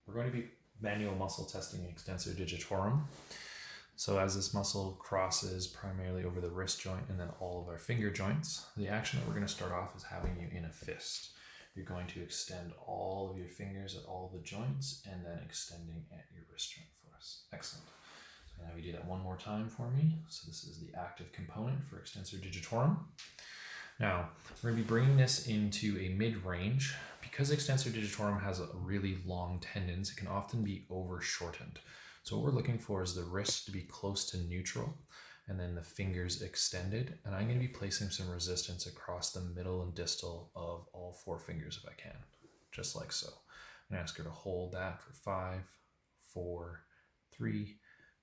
We're going to be manual muscle testing Extensor Digitorum. So as this muscle crosses primarily over the wrist joint and then all of our finger joints, the action that we're going to start off is having you in a fist. You're going to extend all of your fingers at all the joints and then extending at your wrist joint for us. Excellent. So now we do that one more time for me. So this is the active component for Extensor Digitorum. Now, we're going to be bringing this into a mid-range. Because Extensor Digitorum has a really long tendons, it can often be over-shortened. So what we're looking for is the wrist to be close to neutral and then the fingers extended. And I'm going to be placing some resistance across the middle and distal of all 4 fingers if I can, just like so. I'm going to ask her to hold that for 5, 4, 3,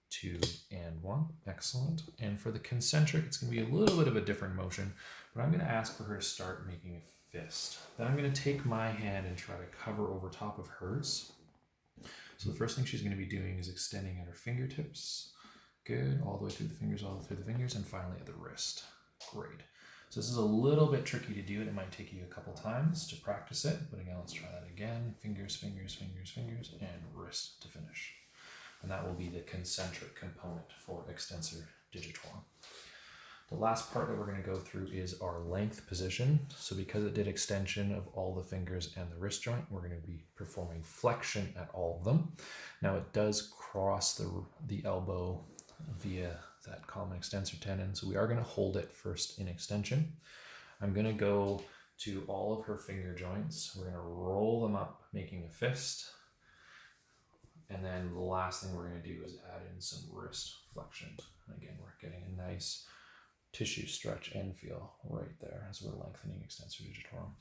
2, and 1. Excellent. And for the concentric, it's going to be a little bit of a different motion, but I'm going to ask for her to start making a fist. Then I'm going to take my hand and try to cover over top of hers. So the first thing she's going to be doing is extending at her fingertips. Good. All the way through the fingers, all the way through the fingers, and finally at the wrist. Great. So this is a little bit tricky to do, and it might take you a couple times to practice it. But again, let's try that again. Fingers, fingers, fingers, fingers, and wrist to finish. And that will be the concentric component for Extensor Digitorum. The last part that we're going to go through is our length position. So because it did extension of all the fingers and the wrist joint, we're going to be performing flexion at all of them. Now it does cross the elbow via that common extensor tendon. So we are going to hold it first in extension. I'm going to go to all of her finger joints. We're going to roll them up, making a fist. And then the last thing we're going to do is add in some wrist flexion. And again, we're getting a nice tissue stretch and feel right there as we're lengthening Extensor Digitorum.